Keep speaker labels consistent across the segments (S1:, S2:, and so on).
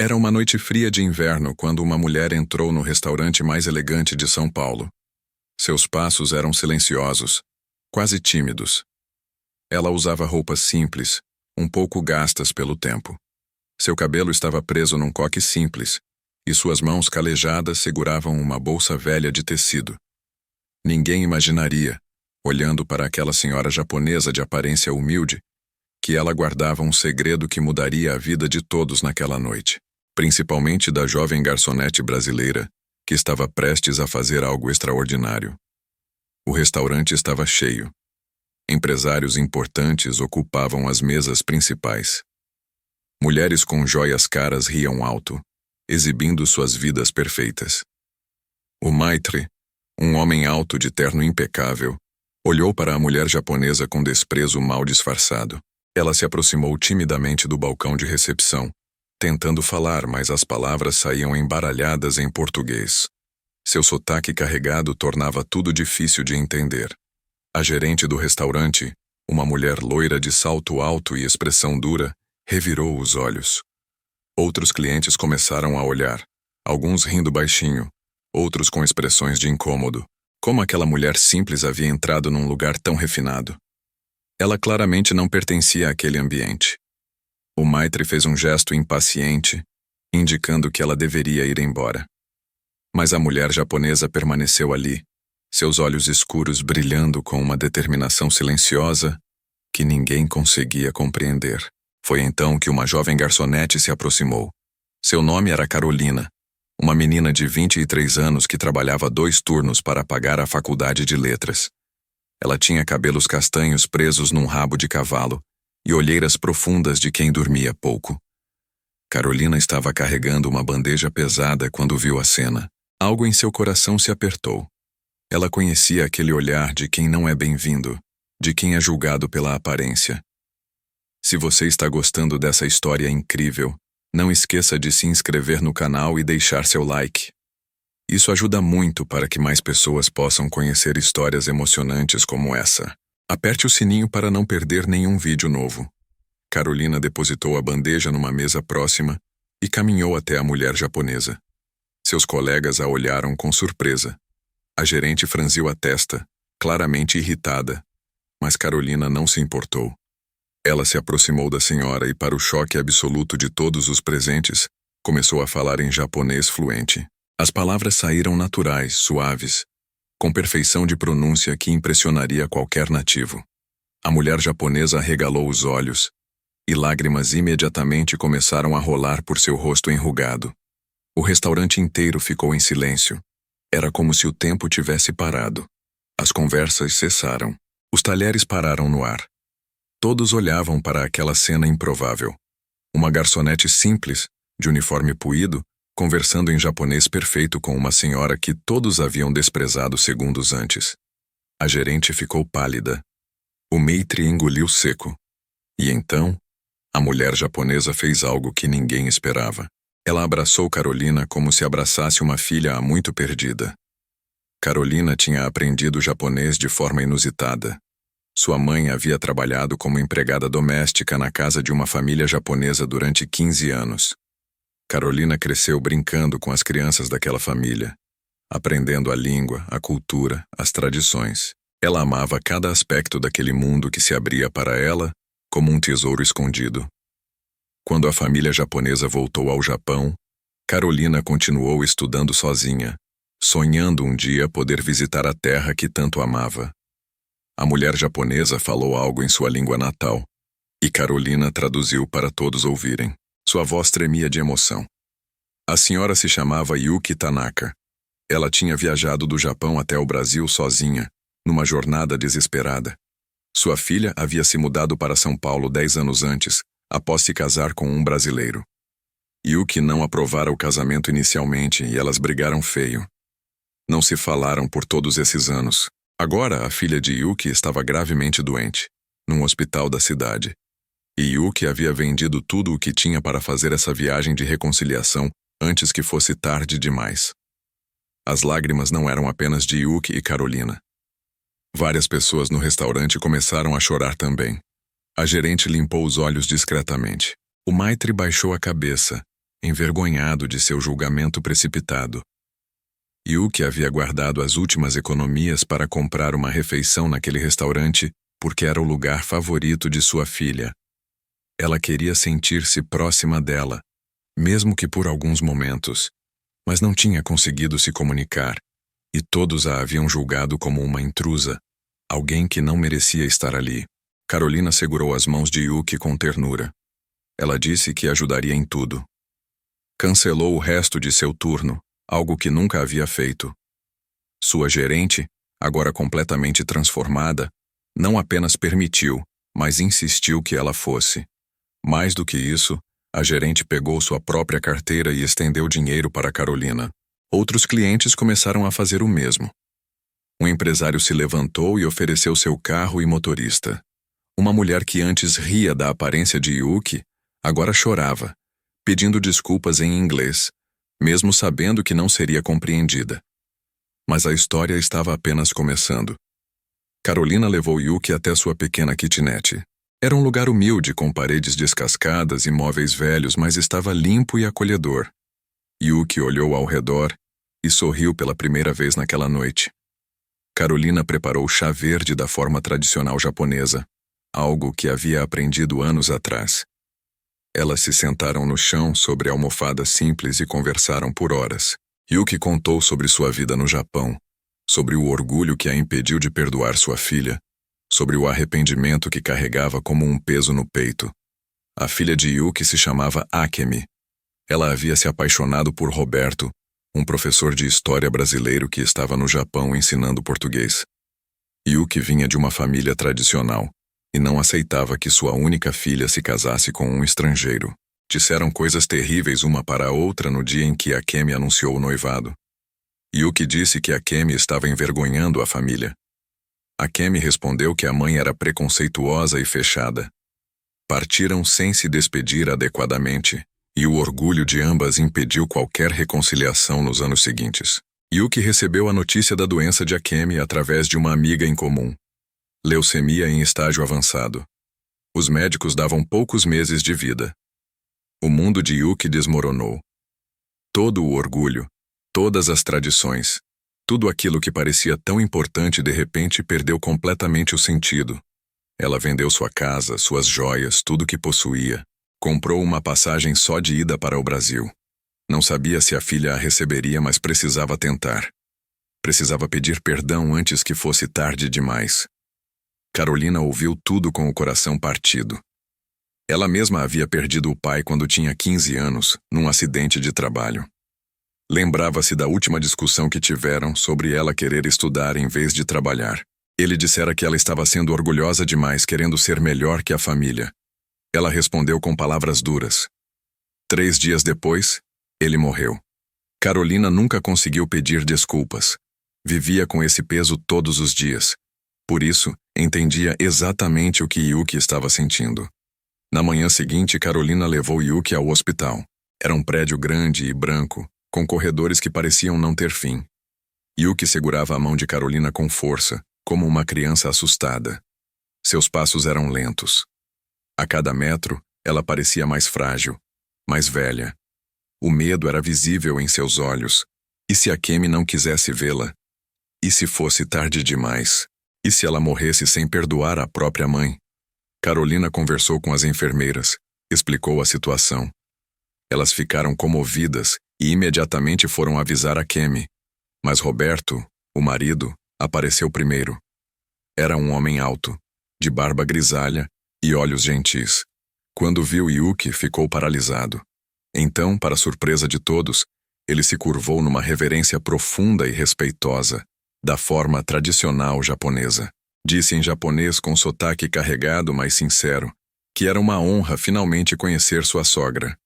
S1: Era uma noite fria de inverno quando uma mulher entrou no restaurante mais elegante de São Paulo. Seus passos eram silenciosos, quase tímidos. Ela usava roupas simples, um pouco gastas pelo tempo. Seu cabelo estava preso num coque simples, e suas mãos calejadas seguravam uma bolsa velha de tecido. Ninguém imaginaria, olhando para aquela senhora japonesa de aparência humilde, que ela guardava um segredo que mudaria a vida de todos naquela noite, principalmente da jovem garçonete brasileira, que estava prestes a fazer algo extraordinário. O restaurante estava cheio. Empresários importantes ocupavam as mesas principais. Mulheres com joias caras riam alto, exibindo suas vidas perfeitas. O Maitre, um homem alto de terno impecável, olhou para a mulher japonesa com desprezo mal disfarçado. Ela se aproximou timidamente do balcão de recepção, tentando falar, mas as palavras saíam embaralhadas em português. Seu sotaque carregado tornava tudo difícil de entender. A gerente do restaurante, uma mulher loira de salto alto e expressão dura, revirou os olhos. Outros clientes começaram a olhar, alguns rindo baixinho, outros com expressões de incômodo. Como aquela mulher simples havia entrado num lugar tão refinado? Ela claramente não pertencia àquele ambiente. O Maitre fez um gesto impaciente, indicando que ela deveria ir embora. Mas a mulher japonesa permaneceu ali, seus olhos escuros brilhando com uma determinação silenciosa que ninguém conseguia compreender. Foi então que uma jovem garçonete se aproximou. Seu nome era Carolina, uma menina de 23 anos que trabalhava 2 turnos para pagar a faculdade de letras. Ela tinha cabelos castanhos presos num rabo de cavalo e olheiras profundas de quem dormia pouco. Carolina estava carregando uma bandeja pesada quando viu a cena. Algo em seu coração se apertou. Ela conhecia aquele olhar de quem não é bem-vindo, de quem é julgado pela aparência. Se você está gostando dessa história incrível, não esqueça de se inscrever no canal e deixar seu like. Isso ajuda muito para que mais pessoas possam conhecer histórias emocionantes como essa. Aperte o sininho para não perder nenhum vídeo novo. Carolina depositou a bandeja numa mesa próxima e caminhou até a mulher japonesa. Seus colegas a olharam com surpresa. A gerente franziu a testa, claramente irritada, mas Carolina não se importou. Ela se aproximou da senhora e, para o choque absoluto de todos os presentes, começou a falar em japonês fluente. As palavras saíram naturais, suaves, com perfeição de pronúncia que impressionaria qualquer nativo. A mulher japonesa arregalou os olhos, e lágrimas imediatamente começaram a rolar por seu rosto enrugado. O restaurante inteiro ficou em silêncio. Era como se o tempo tivesse parado. As conversas cessaram. Os talheres pararam no ar. Todos olhavam para aquela cena improvável. Uma garçonete simples, de uniforme puído, conversando em japonês perfeito com uma senhora que todos haviam desprezado segundos antes. A gerente ficou pálida. O Maitre engoliu seco. E então, a mulher japonesa fez algo que ninguém esperava. Ela abraçou Carolina como se abraçasse uma filha há muito perdida. Carolina tinha aprendido japonês de forma inusitada. Sua mãe havia trabalhado como empregada doméstica na casa de uma família japonesa durante 15 anos. Carolina cresceu brincando com as crianças daquela família, aprendendo a língua, a cultura, as tradições. Ela amava cada aspecto daquele mundo que se abria para ela como um tesouro escondido. Quando a família japonesa voltou ao Japão, Carolina continuou estudando sozinha, sonhando um dia poder visitar a terra que tanto amava. A mulher japonesa falou algo em sua língua natal, e Carolina traduziu para todos ouvirem. Sua voz tremia de emoção. A senhora se chamava Yuki Tanaka. Ela tinha viajado do Japão até o Brasil sozinha, numa jornada desesperada. Sua filha havia se mudado para São Paulo 10 anos antes, após se casar com um brasileiro. Yuki não aprovara o casamento inicialmente e elas brigaram feio. Não se falaram por todos esses anos. Agora, a filha de Yuki estava gravemente doente, num hospital da cidade. E Yuki havia vendido tudo o que tinha para fazer essa viagem de reconciliação antes que fosse tarde demais. As lágrimas não eram apenas de Yuki e Carolina. Várias pessoas no restaurante começaram a chorar também. A gerente limpou os olhos discretamente. O Maitre baixou a cabeça, envergonhado de seu julgamento precipitado. Yuki havia guardado as últimas economias para comprar uma refeição naquele restaurante porque era o lugar favorito de sua filha. Ela queria sentir-se próxima dela, mesmo que por alguns momentos, mas não tinha conseguido se comunicar, e todos a haviam julgado como uma intrusa, alguém que não merecia estar ali. Carolina segurou as mãos de Yuki com ternura. Ela disse que ajudaria em tudo. Cancelou o resto de seu turno, algo que nunca havia feito. Sua gerente, agora completamente transformada, não apenas permitiu, mas insistiu que ela fosse. Mais do que isso, a gerente pegou sua própria carteira e estendeu dinheiro para Carolina. Outros clientes começaram a fazer o mesmo. Um empresário se levantou e ofereceu seu carro e motorista. Uma mulher que antes ria da aparência de Yuki, agora chorava, pedindo desculpas em inglês, mesmo sabendo que não seria compreendida. Mas a história estava apenas começando. Carolina levou Yuki até sua pequena kitnet. Era um lugar humilde com paredes descascadas e móveis velhos, mas estava limpo e acolhedor. Yuki olhou ao redor e sorriu pela primeira vez naquela noite. Carolina preparou chá verde da forma tradicional japonesa, algo que havia aprendido anos atrás. Elas se sentaram no chão sobre almofadas simples e conversaram por horas. Yuki contou sobre sua vida no Japão, sobre o orgulho que a impediu de perdoar sua filha, sobre o arrependimento que carregava como um peso no peito. A filha de Yuki se chamava Akemi. Ela havia se apaixonado por Roberto, um professor de história brasileiro que estava no Japão ensinando português. Yuki vinha de uma família tradicional e não aceitava que sua única filha se casasse com um estrangeiro. Disseram coisas terríveis uma para a outra no dia em que Akemi anunciou o noivado. Yuki disse que Akemi estava envergonhando a família. Akemi respondeu que a mãe era preconceituosa e fechada. Partiram sem se despedir adequadamente, e o orgulho de ambas impediu qualquer reconciliação nos anos seguintes. Yuki recebeu a notícia da doença de Akemi através de uma amiga em comum. Leucemia em estágio avançado. Os médicos davam poucos meses de vida. O mundo de Yuki desmoronou. Todo o orgulho, todas as tradições, tudo aquilo que parecia tão importante de repente perdeu completamente o sentido. Ela vendeu sua casa, suas joias, tudo que possuía. Comprou uma passagem só de ida para o Brasil. Não sabia se a filha a receberia, mas precisava tentar. Precisava pedir perdão antes que fosse tarde demais. Carolina ouviu tudo com o coração partido. Ela mesma havia perdido o pai quando tinha 15 anos, num acidente de trabalho. Lembrava-se da última discussão que tiveram sobre ela querer estudar em vez de trabalhar. Ele dissera que ela estava sendo orgulhosa demais, querendo ser melhor que a família. Ela respondeu com palavras duras. 3 dias depois, ele morreu. Carolina nunca conseguiu pedir desculpas. Vivia com esse peso todos os dias. Por isso, entendia exatamente o que Yuki estava sentindo. Na manhã seguinte, Carolina levou Yuki ao hospital. Era um prédio grande e branco, com corredores que pareciam não ter fim. Yuki segurava a mão de Carolina com força, como uma criança assustada. Seus passos eram lentos. A cada metro, ela parecia mais frágil, mais velha. O medo era visível em seus olhos. E se Akemi não quisesse vê-la? E se fosse tarde demais? E se ela morresse sem perdoar a própria mãe? Carolina conversou com as enfermeiras, explicou a situação. Elas ficaram comovidas e imediatamente foram avisar Akemi. Mas Roberto, o marido, apareceu primeiro. Era um homem alto, de barba grisalha e olhos gentis. Quando viu Yuki, ficou paralisado. Então, para surpresa de todos, ele se curvou numa reverência profunda e respeitosa, da forma tradicional japonesa. Disse em japonês com sotaque carregado, mas sincero, que era uma honra finalmente conhecer sua sogra.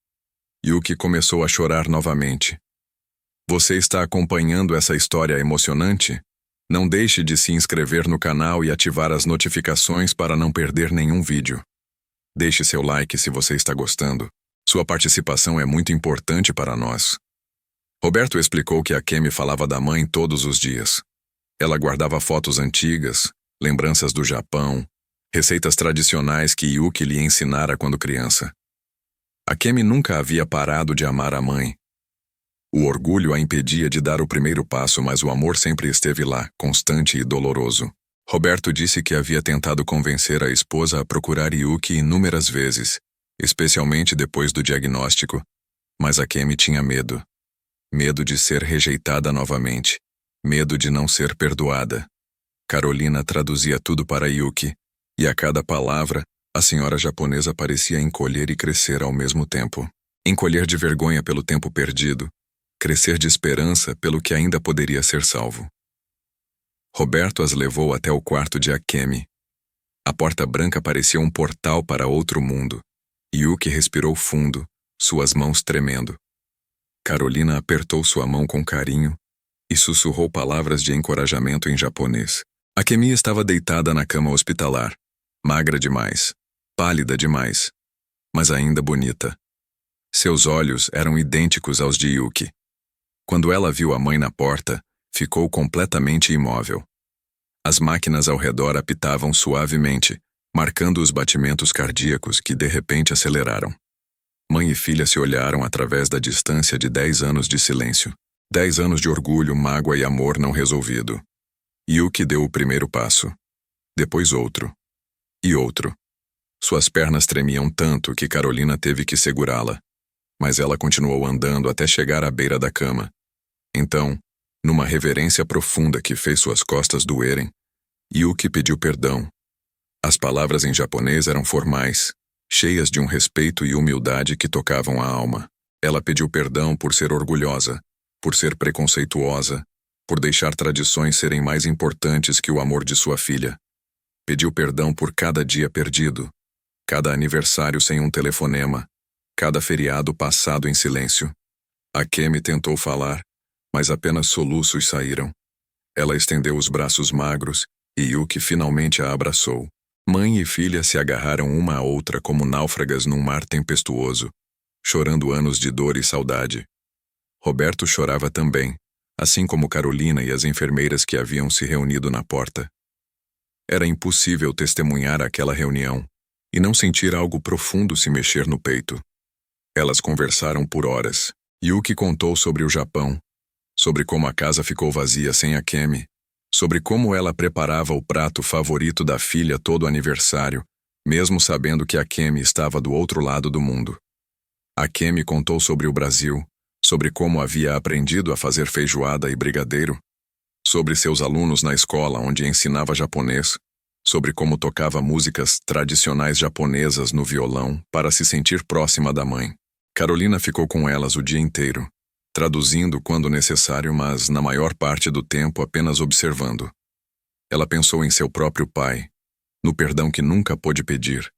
S1: Yuki começou a chorar novamente. Você está acompanhando essa história emocionante? Não deixe de se inscrever no canal e ativar as notificações para não perder nenhum vídeo. Deixe seu like se você está gostando. Sua participação é muito importante para nós. Roberto explicou que Akemi falava da mãe todos os dias. Ela guardava fotos antigas, lembranças do Japão, receitas tradicionais que Yuki lhe ensinara quando criança. Akemi nunca havia parado de amar a mãe. O orgulho a impedia de dar o primeiro passo, mas o amor sempre esteve lá, constante e doloroso. Roberto disse que havia tentado convencer a esposa a procurar Yuki inúmeras vezes, especialmente depois do diagnóstico, mas Akemi tinha medo. Medo de ser rejeitada novamente. Medo de não ser perdoada. Carolina traduzia tudo para Yuki, e a cada palavra, a senhora japonesa parecia encolher e crescer ao mesmo tempo. Encolher de vergonha pelo tempo perdido, crescer de esperança pelo que ainda poderia ser salvo. Roberto as levou até o quarto de Akemi. A porta branca parecia um portal para outro mundo. Yuki respirou fundo, suas mãos tremendo. Carolina apertou sua mão com carinho e sussurrou palavras de encorajamento em japonês. Akemi estava deitada na cama hospitalar, magra demais, pálida demais, mas ainda bonita. Seus olhos eram idênticos aos de Yuki. Quando ela viu a mãe na porta, ficou completamente imóvel. As máquinas ao redor apitavam suavemente, marcando os batimentos cardíacos que de repente aceleraram. Mãe e filha se olharam através da distância de 10 anos de silêncio. 10 anos de orgulho, mágoa e amor não resolvido. Yuki deu o primeiro passo. Depois outro. E outro. Suas pernas tremiam tanto que Carolina teve que segurá-la. Mas ela continuou andando até chegar à beira da cama. Então, numa reverência profunda que fez suas costas doerem, Yuki pediu perdão. As palavras em japonês eram formais, cheias de um respeito e humildade que tocavam a alma. Ela pediu perdão por ser orgulhosa, por ser preconceituosa, por deixar tradições serem mais importantes que o amor de sua filha. Pediu perdão por cada dia perdido, cada aniversário sem um telefonema, cada feriado passado em silêncio. Akemi tentou falar, mas apenas soluços saíram. Ela estendeu os braços magros e Yuki finalmente a abraçou. Mãe e filha se agarraram uma à outra como náufragas num mar tempestuoso, chorando anos de dor e saudade. Roberto chorava também, assim como Carolina e as enfermeiras que haviam se reunido na porta. Era impossível testemunhar aquela reunião e não sentir algo profundo se mexer no peito. Elas conversaram por horas. Yuki contou sobre o Japão, sobre como a casa ficou vazia sem Akemi, sobre como ela preparava o prato favorito da filha todo aniversário, mesmo sabendo que Akemi estava do outro lado do mundo. Akemi contou sobre o Brasil, sobre como havia aprendido a fazer feijoada e brigadeiro, sobre seus alunos na escola onde ensinava japonês, sobre como tocava músicas tradicionais japonesas no violão para se sentir próxima da mãe. Carolina ficou com elas o dia inteiro, traduzindo quando necessário, mas na maior parte do tempo apenas observando. Ela pensou em seu próprio pai, no perdão que nunca pôde pedir,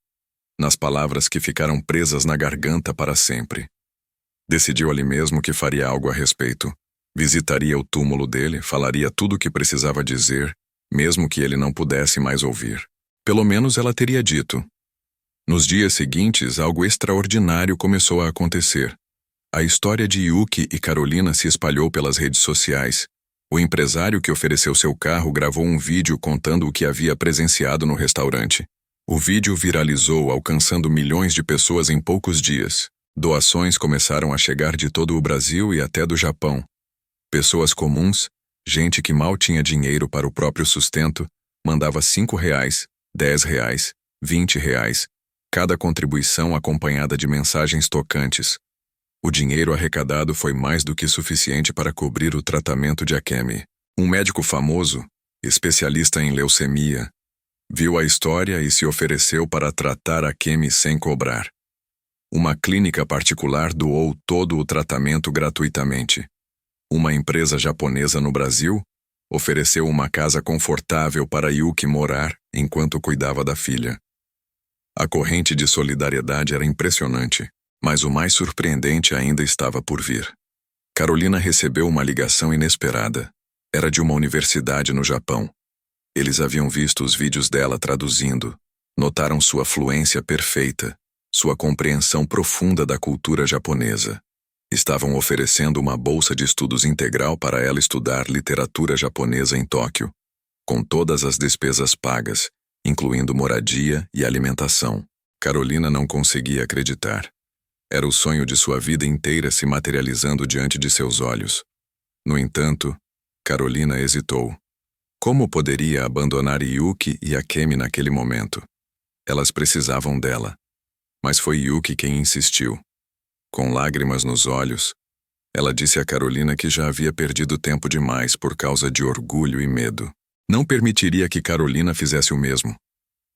S1: nas palavras que ficaram presas na garganta para sempre. Decidiu ali mesmo que faria algo a respeito. Visitaria o túmulo dele, falaria tudo o que precisava dizer, mesmo que ele não pudesse mais ouvir. Pelo menos ela teria dito. Nos dias seguintes, algo extraordinário começou a acontecer. A história de Yuki e Carolina se espalhou pelas redes sociais. O empresário que ofereceu seu carro gravou um vídeo contando o que havia presenciado no restaurante. O vídeo viralizou, alcançando milhões de pessoas em poucos dias. Doações começaram a chegar de todo o Brasil e até do Japão. Pessoas comuns, gente que mal tinha dinheiro para o próprio sustento, mandava R$5, R$10, R$20, cada contribuição acompanhada de mensagens tocantes. O dinheiro arrecadado foi mais do que suficiente para cobrir o tratamento de Akemi. Um médico famoso, especialista em leucemia, viu a história e se ofereceu para tratar Akemi sem cobrar. Uma clínica particular doou todo o tratamento gratuitamente. Uma empresa japonesa no Brasil ofereceu uma casa confortável para Yuki morar enquanto cuidava da filha. A corrente de solidariedade era impressionante, mas o mais surpreendente ainda estava por vir. Carolina recebeu uma ligação inesperada. Era de uma universidade no Japão. Eles haviam visto os vídeos dela traduzindo, notaram sua fluência perfeita, sua compreensão profunda da cultura japonesa. Estavam oferecendo uma bolsa de estudos integral para ela estudar literatura japonesa em Tóquio, com todas as despesas pagas, incluindo moradia e alimentação. Carolina não conseguia acreditar. Era o sonho de sua vida inteira se materializando diante de seus olhos. No entanto, Carolina hesitou. Como poderia abandonar Yuki e Akemi naquele momento? Elas precisavam dela. Mas foi Yuki quem insistiu. Com lágrimas nos olhos, ela disse a Carolina que já havia perdido tempo demais por causa de orgulho e medo. Não permitiria que Carolina fizesse o mesmo.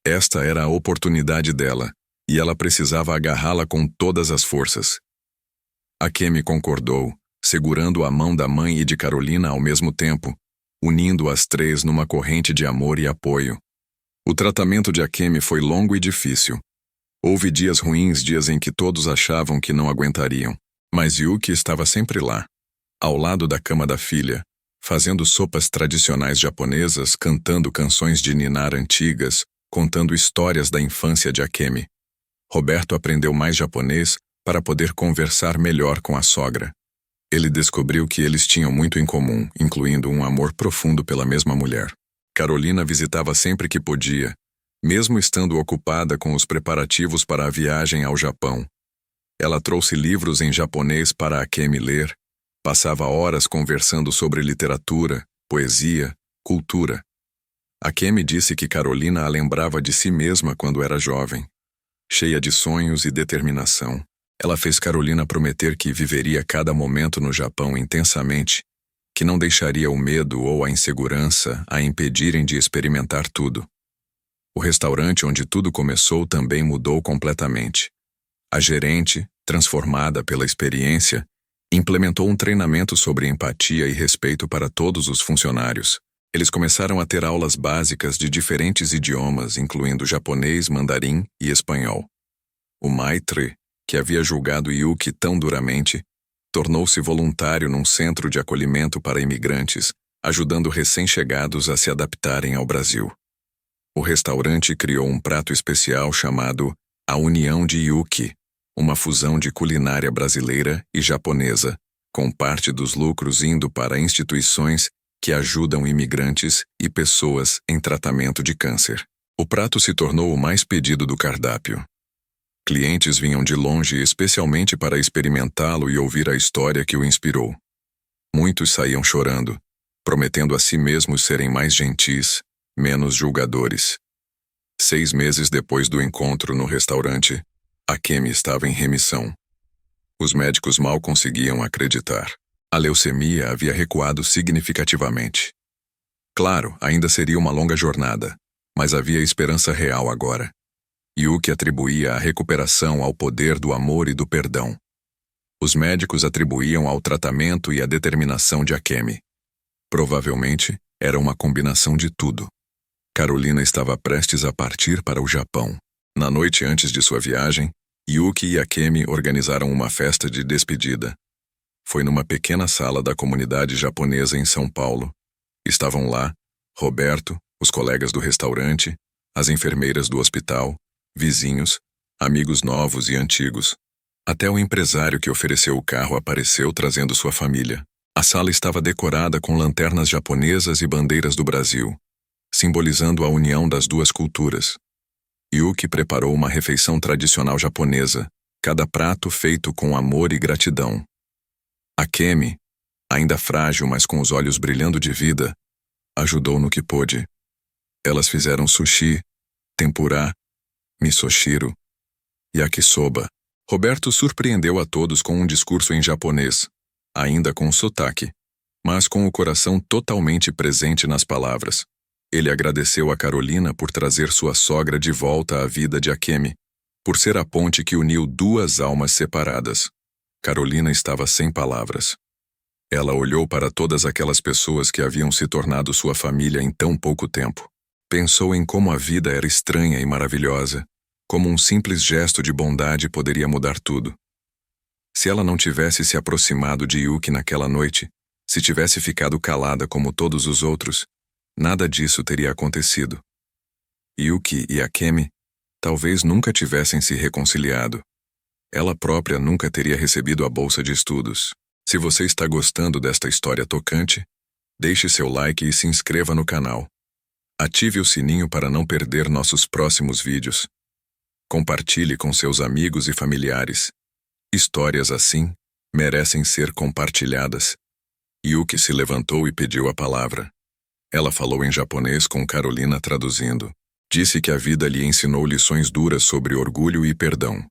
S1: Esta era a oportunidade dela, e ela precisava agarrá-la com todas as forças. Akemi concordou, segurando a mão da mãe e de Carolina ao mesmo tempo, unindo as três numa corrente de amor e apoio. O tratamento de Akemi foi longo e difícil. Houve dias ruins, dias em que todos achavam que não aguentariam. Mas Yuki estava sempre lá, ao lado da cama da filha, fazendo sopas tradicionais japonesas, cantando canções de ninar antigas, contando histórias da infância de Akemi. Roberto aprendeu mais japonês para poder conversar melhor com a sogra. Ele descobriu que eles tinham muito em comum, incluindo um amor profundo pela mesma mulher. Carolina visitava sempre que podia, mesmo estando ocupada com os preparativos para a viagem ao Japão. Ela trouxe livros em japonês para Akemi ler, passava horas conversando sobre literatura, poesia, cultura. Akemi disse que Carolina a lembrava de si mesma quando era jovem. Cheia de sonhos e determinação, ela fez Carolina prometer que viveria cada momento no Japão intensamente, que não deixaria o medo ou a insegurança a impedirem de experimentar tudo. O restaurante onde tudo começou também mudou completamente. A gerente, transformada pela experiência, implementou um treinamento sobre empatia e respeito para todos os funcionários. Eles começaram a ter aulas básicas de diferentes idiomas, incluindo japonês, mandarim e espanhol. O Maitre, que havia julgado Yuki tão duramente, tornou-se voluntário num centro de acolhimento para imigrantes, ajudando recém-chegados a se adaptarem ao Brasil. O restaurante criou um prato especial chamado A União de Yuki, uma fusão de culinária brasileira e japonesa, com parte dos lucros indo para instituições que ajudam imigrantes e pessoas em tratamento de câncer. O prato se tornou o mais pedido do cardápio. Clientes vinham de longe especialmente para experimentá-lo e ouvir a história que o inspirou. Muitos saíam chorando, prometendo a si mesmos serem mais gentis, menos julgadores. 6 meses depois do encontro no restaurante, Akemi estava em remissão. Os médicos mal conseguiam acreditar. A leucemia havia recuado significativamente. Claro, ainda seria uma longa jornada, mas havia esperança real agora. Yuki atribuía a recuperação ao poder do amor e do perdão. Os médicos atribuíam ao tratamento e à determinação de Akemi. Provavelmente, era uma combinação de tudo. Carolina estava prestes a partir para o Japão. Na noite antes de sua viagem, Yuki e Akemi organizaram uma festa de despedida. Foi numa pequena sala da comunidade japonesa em São Paulo. Estavam lá Roberto, os colegas do restaurante, as enfermeiras do hospital, vizinhos, amigos novos e antigos. Até o empresário que ofereceu o carro apareceu trazendo sua família. A sala estava decorada com lanternas japonesas e bandeiras do Brasil, simbolizando a união das duas culturas. Yuki preparou uma refeição tradicional japonesa, cada prato feito com amor e gratidão. Akemi, ainda frágil mas com os olhos brilhando de vida, ajudou no que pôde. Elas fizeram sushi, tempurá, misoshiro, yakisoba. Roberto surpreendeu a todos com um discurso em japonês, ainda com sotaque, mas com o coração totalmente presente nas palavras. Ele agradeceu a Carolina por trazer sua sogra de volta à vida de Akemi, por ser a ponte que uniu duas almas separadas. Carolina estava sem palavras. Ela olhou para todas aquelas pessoas que haviam se tornado sua família em tão pouco tempo. Pensou em como a vida era estranha e maravilhosa, como um simples gesto de bondade poderia mudar tudo. Se ela não tivesse se aproximado de Yuki naquela noite, se tivesse ficado calada como todos os outros, nada disso teria acontecido. Yuki e Akemi talvez nunca tivessem se reconciliado. Ela própria nunca teria recebido a bolsa de estudos. Se você está gostando desta história tocante, deixe seu like e se inscreva no canal. Ative o sininho para não perder nossos próximos vídeos. Compartilhe com seus amigos e familiares. Histórias assim merecem ser compartilhadas. Yuki se levantou e pediu a palavra. Ela falou em japonês com Carolina traduzindo. Disse que a vida lhe ensinou lições duras sobre orgulho e perdão.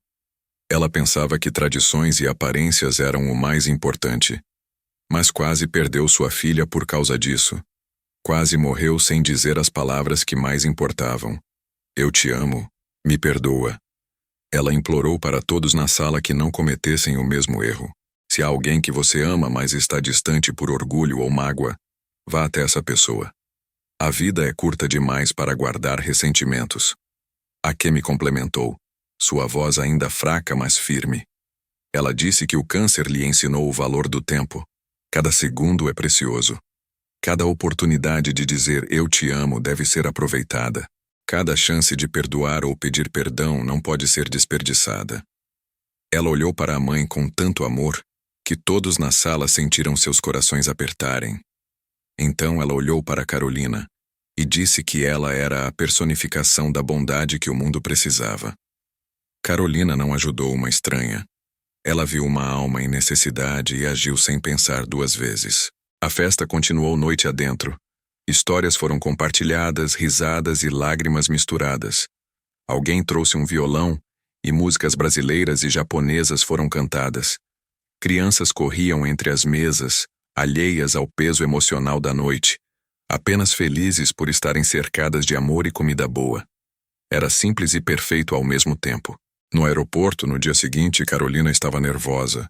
S1: Ela pensava que tradições e aparências eram o mais importante. Mas quase perdeu sua filha por causa disso. Quase morreu sem dizer as palavras que mais importavam. Eu te amo, me perdoa. Ela implorou para todos na sala que não cometessem o mesmo erro. Se há alguém que você ama, mas está distante por orgulho ou mágoa, vá até essa pessoa. A vida é curta demais para guardar ressentimentos. Akemi complementou, sua voz ainda fraca, mas firme. Ela disse que o câncer lhe ensinou o valor do tempo. Cada segundo é precioso. Cada oportunidade de dizer eu te amo deve ser aproveitada. Cada chance de perdoar ou pedir perdão não pode ser desperdiçada. Ela olhou para a mãe com tanto amor que todos na sala sentiram seus corações apertarem. Então ela olhou para Carolina e disse que ela era a personificação da bondade que o mundo precisava. Carolina não ajudou uma estranha. Ela viu uma alma em necessidade e agiu sem pensar duas vezes. A festa continuou noite adentro. Histórias foram compartilhadas, risadas e lágrimas misturadas. Alguém trouxe um violão e músicas brasileiras e japonesas foram cantadas. Crianças corriam entre as mesas, alheias ao peso emocional da noite, apenas felizes por estarem cercadas de amor e comida boa. Era simples e perfeito ao mesmo tempo. No aeroporto, no dia seguinte, Carolina estava nervosa.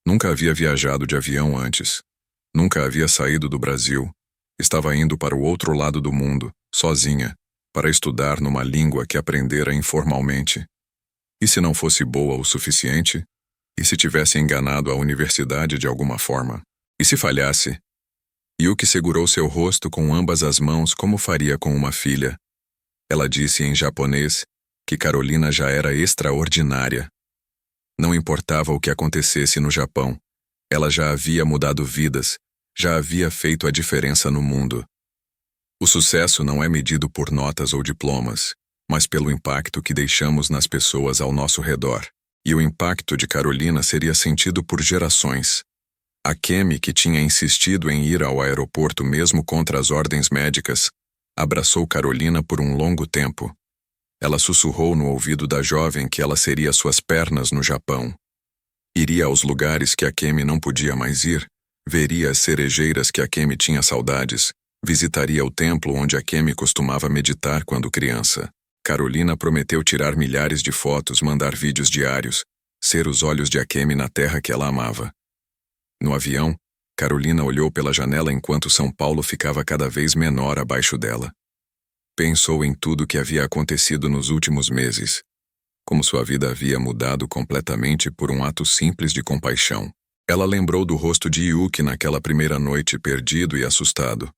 S1: Nunca havia viajado de avião antes. Nunca havia saído do Brasil. Estava indo para o outro lado do mundo, sozinha, para estudar numa língua que aprendera informalmente. E se não fosse boa o suficiente? E se tivesse enganado a universidade de alguma forma? E se falhasse? Yuki segurou seu rosto com ambas as mãos como faria com uma filha. Ela disse em japonês que Carolina já era extraordinária. Não importava o que acontecesse no Japão, ela já havia mudado vidas, já havia feito a diferença no mundo. O sucesso não é medido por notas ou diplomas, mas pelo impacto que deixamos nas pessoas ao nosso redor. E o impacto de Carolina seria sentido por gerações. Akemi, que tinha insistido em ir ao aeroporto mesmo contra as ordens médicas, abraçou Carolina por um longo tempo. Ela sussurrou no ouvido da jovem que ela seria suas pernas no Japão. Iria aos lugares que Akemi não podia mais ir, veria as cerejeiras que Akemi tinha saudades, visitaria o templo onde Akemi costumava meditar quando criança. Carolina prometeu tirar milhares de fotos, mandar vídeos diários, ser os olhos de Akemi na terra que ela amava. No avião, Carolina olhou pela janela enquanto São Paulo ficava cada vez menor abaixo dela. Pensou em tudo o que havia acontecido nos últimos meses, como sua vida havia mudado completamente por um ato simples de compaixão. Ela lembrou do rosto de Yuki naquela primeira noite, perdido e assustado.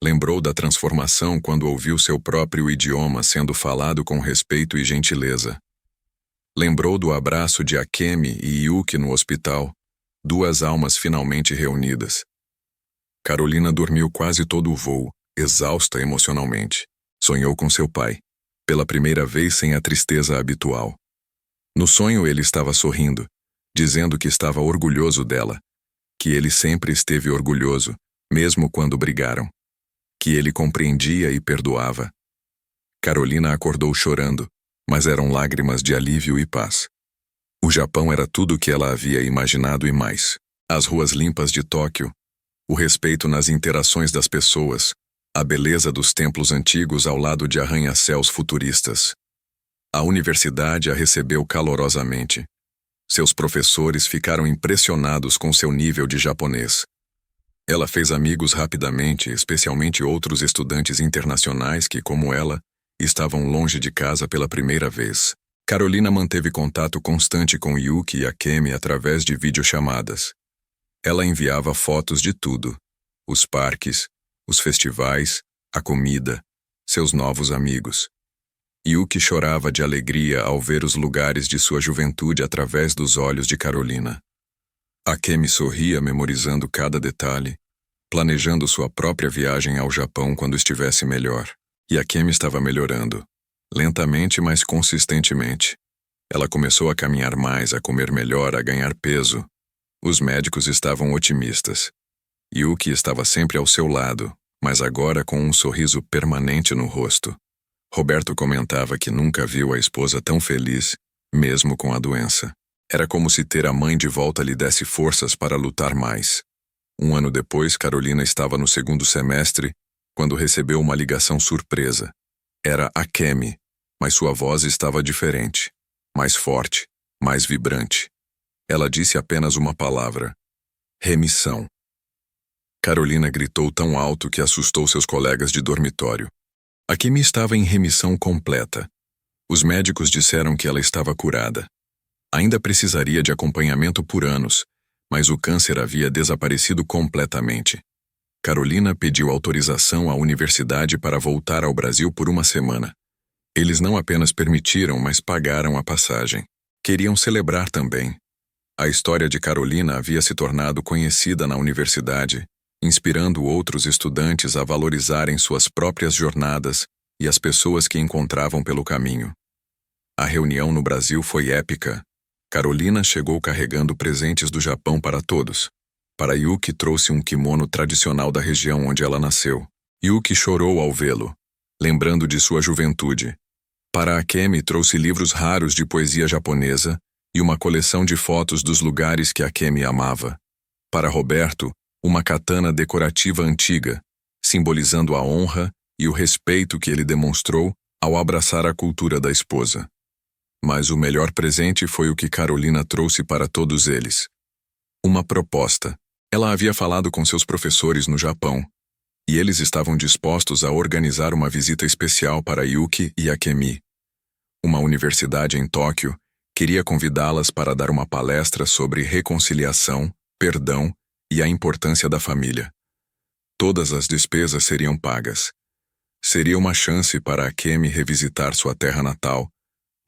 S1: Lembrou da transformação quando ouviu seu próprio idioma sendo falado com respeito e gentileza. Lembrou do abraço de Akemi e Yuki no hospital, duas almas finalmente reunidas. Carolina dormiu quase todo o voo, exausta emocionalmente. Sonhou com seu pai, pela primeira vez sem a tristeza habitual. No sonho ele estava sorrindo, dizendo que estava orgulhoso dela, que ele sempre esteve orgulhoso, mesmo quando brigaram, que ele compreendia e perdoava. Carolina acordou chorando, mas eram lágrimas de alívio e paz. O Japão era tudo o que ela havia imaginado e mais. As ruas limpas de Tóquio, o respeito nas interações das pessoas, a beleza dos templos antigos ao lado de arranha-céus futuristas. A universidade a recebeu calorosamente. Seus professores ficaram impressionados com seu nível de japonês. Ela fez amigos rapidamente, especialmente outros estudantes internacionais que, como ela, estavam longe de casa pela primeira vez. Carolina manteve contato constante com Yuki e Akemi através de videochamadas. Ela enviava fotos de tudo: os parques, os festivais, a comida, seus novos amigos. Yuki chorava de alegria ao ver os lugares de sua juventude através dos olhos de Carolina. Akemi sorria memorizando cada detalhe, planejando sua própria viagem ao Japão quando estivesse melhor. E Akemi estava melhorando, lentamente mas consistentemente. Ela começou a caminhar mais, a comer melhor, a ganhar peso. Os médicos estavam otimistas. Yuki estava sempre ao seu lado, mas agora com um sorriso permanente no rosto. Roberto comentava que nunca viu a esposa tão feliz, mesmo com a doença. Era como se ter a mãe de volta lhe desse forças para lutar mais. Um ano depois, Carolina estava no segundo semestre, quando recebeu uma ligação surpresa. Era a Kemi, mas sua voz estava diferente, mais forte, mais vibrante. Ela disse apenas uma palavra: remissão. Carolina gritou tão alto que assustou seus colegas de dormitório. A Kemi estava em remissão completa. Os médicos disseram que ela estava curada. Ainda precisaria de acompanhamento por anos, mas o câncer havia desaparecido completamente. Carolina pediu autorização à universidade para voltar ao Brasil por uma semana. Eles não apenas permitiram, mas pagaram a passagem. Queriam celebrar também. A história de Carolina havia se tornado conhecida na universidade, inspirando outros estudantes a valorizarem suas próprias jornadas e as pessoas que encontravam pelo caminho. A reunião no Brasil foi épica. Carolina chegou carregando presentes do Japão para todos. Para Yuki trouxe um kimono tradicional da região onde ela nasceu. Yuki chorou ao vê-lo, lembrando de sua juventude. Para Akemi trouxe livros raros de poesia japonesa e uma coleção de fotos dos lugares que Akemi amava. Para Roberto, uma katana decorativa antiga, simbolizando a honra e o respeito que ele demonstrou ao abraçar a cultura da esposa. Mas o melhor presente foi o que Carolina trouxe para todos eles. Uma proposta. Ela havia falado com seus professores no Japão, e eles estavam dispostos a organizar uma visita especial para Yuki e Akemi. Uma universidade em Tóquio queria convidá-las para dar uma palestra sobre reconciliação, perdão e a importância da família. Todas as despesas seriam pagas. Seria uma chance para Akemi revisitar sua terra natal,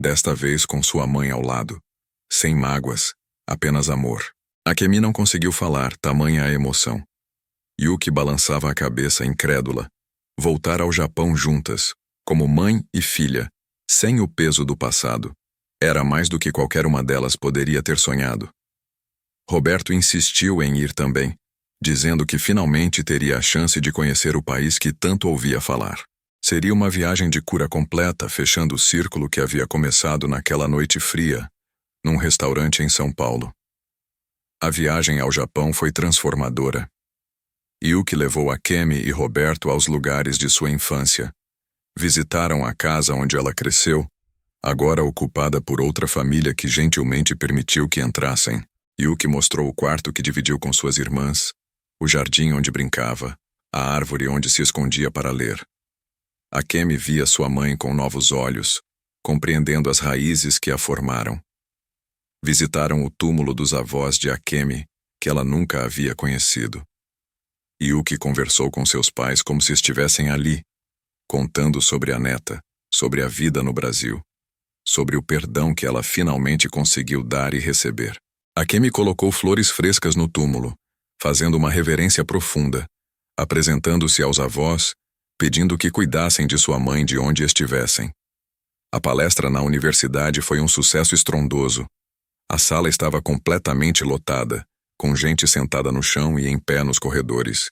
S1: desta vez com sua mãe ao lado. Sem mágoas, apenas amor. Akemi não conseguiu falar, tamanha a emoção. Yuki balançava a cabeça incrédula. Voltar ao Japão juntas, como mãe e filha, sem o peso do passado, era mais do que qualquer uma delas poderia ter sonhado. Roberto insistiu em ir também, dizendo que finalmente teria a chance de conhecer o país que tanto ouvia falar. Seria uma viagem de cura completa, fechando o círculo que havia começado naquela noite fria, num restaurante em São Paulo. A viagem ao Japão foi transformadora. Yuki levou Akemi e Roberto aos lugares de sua infância. Visitaram a casa onde ela cresceu, agora ocupada por outra família que gentilmente permitiu que entrassem. Yuki mostrou o quarto que dividiu com suas irmãs, o jardim onde brincava, a árvore onde se escondia para ler. Akemi via sua mãe com novos olhos, compreendendo as raízes que a formaram. Visitaram o túmulo dos avós de Akemi, que ela nunca havia conhecido. Yuki conversou com seus pais como se estivessem ali, contando sobre a neta, sobre a vida no Brasil, sobre o perdão que ela finalmente conseguiu dar e receber. Akemi colocou flores frescas no túmulo, fazendo uma reverência profunda, apresentando-se aos avós, pedindo que cuidassem de sua mãe de onde estivessem. A palestra na universidade foi um sucesso estrondoso. A sala estava completamente lotada, com gente sentada no chão e em pé nos corredores.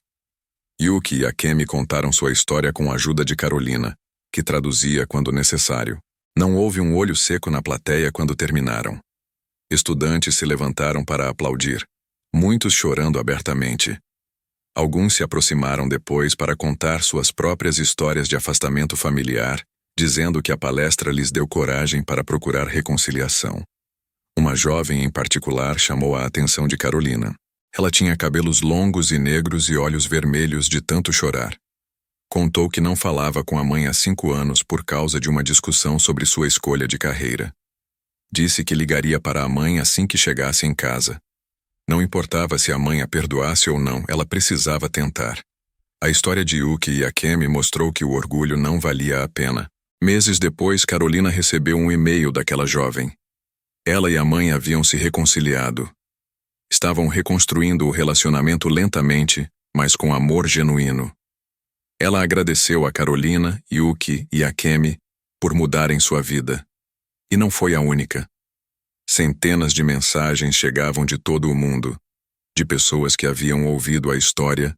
S1: Yuki e Akemi contaram sua história com a ajuda de Carolina, que traduzia quando necessário. Não houve um olho seco na plateia quando terminaram. Estudantes se levantaram para aplaudir, muitos chorando abertamente. Alguns se aproximaram depois para contar suas próprias histórias de afastamento familiar, dizendo que a palestra lhes deu coragem para procurar reconciliação. Uma jovem em particular chamou a atenção de Carolina. Ela tinha cabelos longos e negros e olhos vermelhos de tanto chorar. Contou que não falava com a mãe há 5 anos por causa de uma discussão sobre sua escolha de carreira. Disse que ligaria para a mãe assim que chegasse em casa. Não importava se a mãe a perdoasse ou não, ela precisava tentar. A história de Yuki e Akemi mostrou que o orgulho não valia a pena. Meses depois, Carolina recebeu um e-mail daquela jovem. Ela e a mãe haviam se reconciliado. Estavam reconstruindo o relacionamento lentamente, mas com amor genuíno. Ela agradeceu a Carolina, Yuki e Akemi por mudarem sua vida. E não foi a única. Centenas de mensagens chegavam de todo o mundo, de pessoas que haviam ouvido a história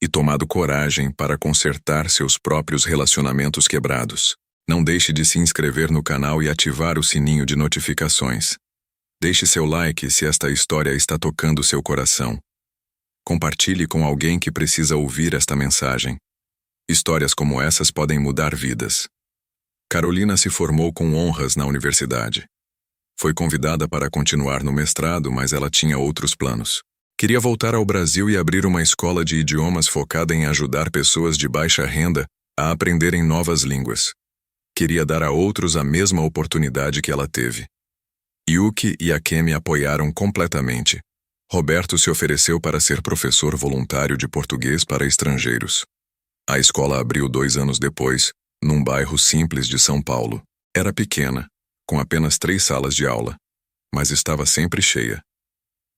S1: e tomado coragem para consertar seus próprios relacionamentos quebrados. Não deixe de se inscrever no canal e ativar o sininho de notificações. Deixe seu like se esta história está tocando seu coração. Compartilhe com alguém que precisa ouvir esta mensagem. Histórias como essas podem mudar vidas. Carolina se formou com honras na universidade. Foi convidada para continuar no mestrado, mas ela tinha outros planos. Queria voltar ao Brasil e abrir uma escola de idiomas focada em ajudar pessoas de baixa renda a aprenderem novas línguas. Queria dar a outros a mesma oportunidade que ela teve. Yuki e Akemi apoiaram completamente. Roberto se ofereceu para ser professor voluntário de português para estrangeiros. A escola abriu 2 anos depois, num bairro simples de São Paulo. Era pequena, com apenas 3 salas de aula, mas estava sempre cheia.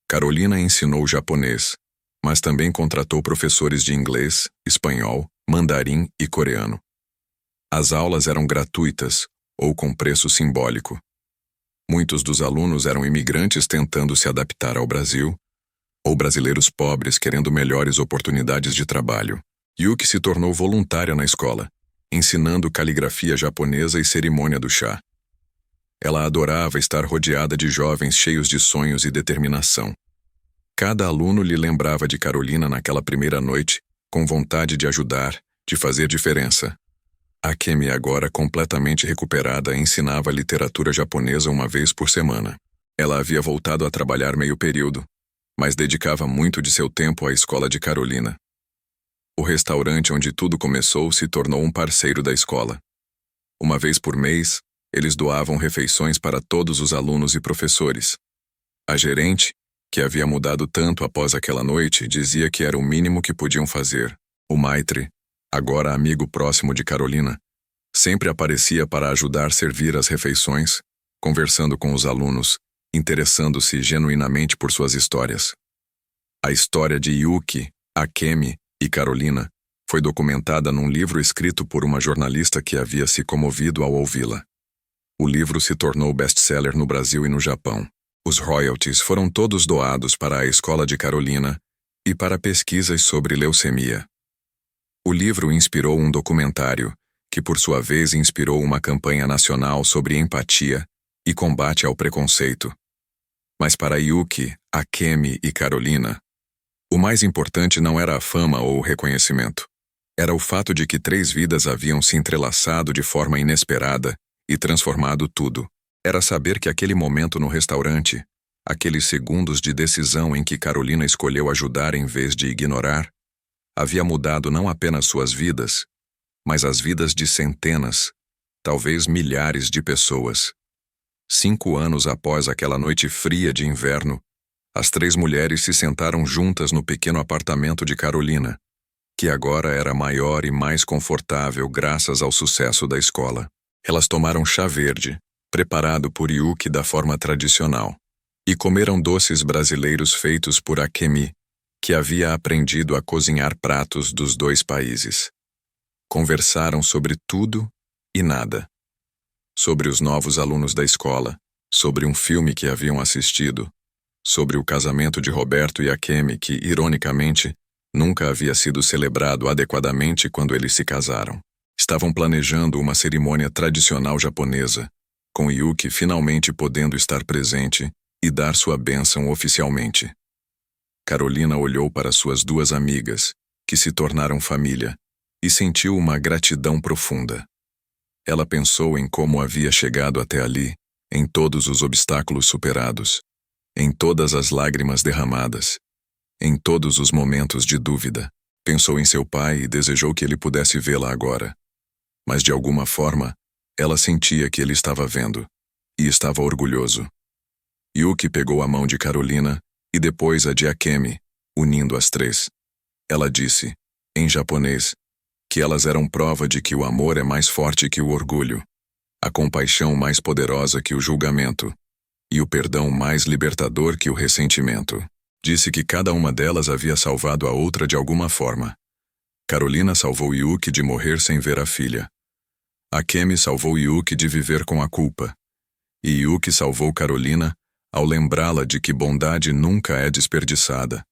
S1: Carolina ensinou japonês, mas também contratou professores de inglês, espanhol, mandarim e coreano. As aulas eram gratuitas ou com preço simbólico. Muitos dos alunos eram imigrantes tentando se adaptar ao Brasil, ou brasileiros pobres querendo melhores oportunidades de trabalho. Yuki se tornou voluntária na escola, ensinando caligrafia japonesa e cerimônia do chá. Ela adorava estar rodeada de jovens cheios de sonhos e determinação. Cada aluno lhe lembrava de Carolina naquela primeira noite, com vontade de ajudar, de fazer diferença. Akemi, agora completamente recuperada, ensinava literatura japonesa uma vez por semana. Ela havia voltado a trabalhar meio período, mas dedicava muito de seu tempo à escola de Carolina. O restaurante onde tudo começou se tornou um parceiro da escola. Uma vez por mês, eles doavam refeições para todos os alunos e professores. A gerente, que havia mudado tanto após aquela noite, dizia que era o mínimo que podiam fazer. O Maitre, agora amigo próximo de Carolina, sempre aparecia para ajudar a servir as refeições, conversando com os alunos, interessando-se genuinamente por suas histórias. A história de Yuki, Akemi e Carolina foi documentada num livro escrito por uma jornalista que havia se comovido ao ouvi-la. O livro se tornou best-seller no Brasil e no Japão. Os royalties foram todos doados para a escola de Carolina e para pesquisas sobre leucemia. O livro inspirou um documentário, que por sua vez inspirou uma campanha nacional sobre empatia e combate ao preconceito. Mas para Yuki, Akemi e Carolina, o mais importante não era a fama ou o reconhecimento. Era o fato de que 3 vidas haviam se entrelaçado de forma inesperada e transformado tudo. Era saber que aquele momento no restaurante, aqueles segundos de decisão em que Carolina escolheu ajudar em vez de ignorar, havia mudado não apenas suas vidas, mas as vidas de centenas, talvez milhares de pessoas. 5 anos após aquela noite fria de inverno, as 3 mulheres se sentaram juntas no pequeno apartamento de Carolina, que agora era maior e mais confortável graças ao sucesso da escola. Elas tomaram chá verde, preparado por Yuki da forma tradicional, e comeram doces brasileiros feitos por Akemi, que havia aprendido a cozinhar pratos dos 2 países. Conversaram sobre tudo e nada. Sobre os novos alunos da escola, sobre um filme que haviam assistido, sobre o casamento de Roberto e Akemi que, ironicamente, nunca havia sido celebrado adequadamente quando eles se casaram. Estavam planejando uma cerimônia tradicional japonesa, com Yuki finalmente podendo estar presente e dar sua bênção oficialmente. Carolina olhou para suas 2 amigas, que se tornaram família, e sentiu uma gratidão profunda. Ela pensou em como havia chegado até ali, em todos os obstáculos superados, em todas as lágrimas derramadas, em todos os momentos de dúvida. Pensou em seu pai e desejou que ele pudesse vê-la agora. Mas de alguma forma, ela sentia que ele estava vendo, e estava orgulhoso. Yuki pegou a mão de Carolina e depois a de Akemi, unindo as 3. Ela disse, em japonês, que elas eram prova de que o amor é mais forte que o orgulho, a compaixão mais poderosa que o julgamento, e o perdão mais libertador que o ressentimento. Disse que cada uma delas havia salvado a outra de alguma forma. Carolina salvou Yuki de morrer sem ver a filha. Akemi salvou Yuki de viver com a culpa. E Yuki salvou Carolina ao lembrá-la de que bondade nunca é desperdiçada.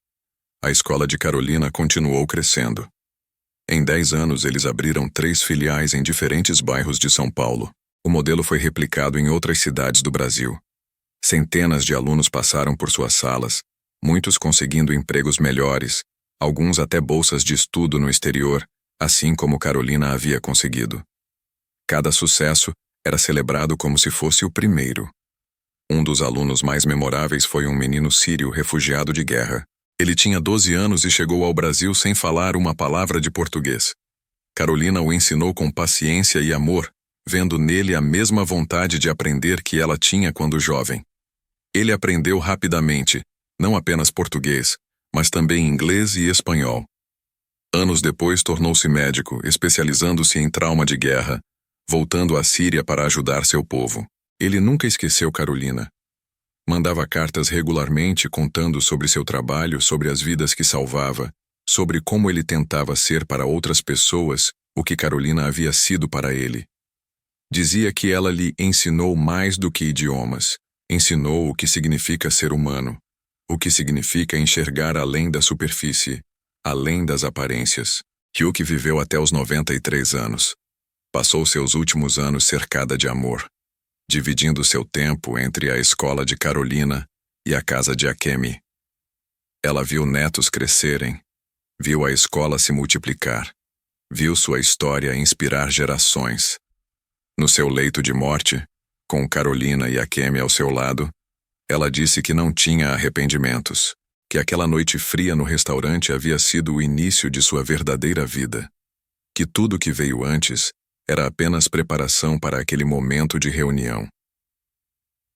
S1: A escola de Carolina continuou crescendo. Em 10 anos, eles abriram 3 filiais em diferentes bairros de São Paulo. O modelo foi replicado em outras cidades do Brasil. Centenas de alunos passaram por suas salas, muitos conseguindo empregos melhores, alguns até bolsas de estudo no exterior, assim como Carolina havia conseguido. Cada sucesso era celebrado como se fosse o primeiro. Um dos alunos mais memoráveis foi um menino sírio refugiado de guerra. Ele tinha 12 anos e chegou ao Brasil sem falar uma palavra de português. Carolina o ensinou com paciência e amor, vendo nele a mesma vontade de aprender que ela tinha quando jovem. Ele aprendeu rapidamente, não apenas português, mas também inglês e espanhol. Anos depois tornou-se médico, especializando-se em trauma de guerra, voltando à Síria para ajudar seu povo. Ele nunca esqueceu Carolina. Mandava cartas regularmente contando sobre seu trabalho, sobre as vidas que salvava, sobre como ele tentava ser para outras pessoas o que Carolina havia sido para ele. Dizia que ela lhe ensinou mais do que idiomas. Ensinou o que significa ser humano, o que significa enxergar além da superfície, além das aparências. Yuki viveu até os 93 anos. Passou seus últimos anos cercada de amor, dividindo seu tempo entre a escola de Carolina e a casa de Akemi. Ela viu netos crescerem, viu a escola se multiplicar, viu sua história inspirar gerações. No seu leito de morte, com Carolina e Akemi ao seu lado, ela disse que não tinha arrependimentos, que aquela noite fria no restaurante havia sido o início de sua verdadeira vida, que tudo que veio antes era apenas preparação para aquele momento de reunião.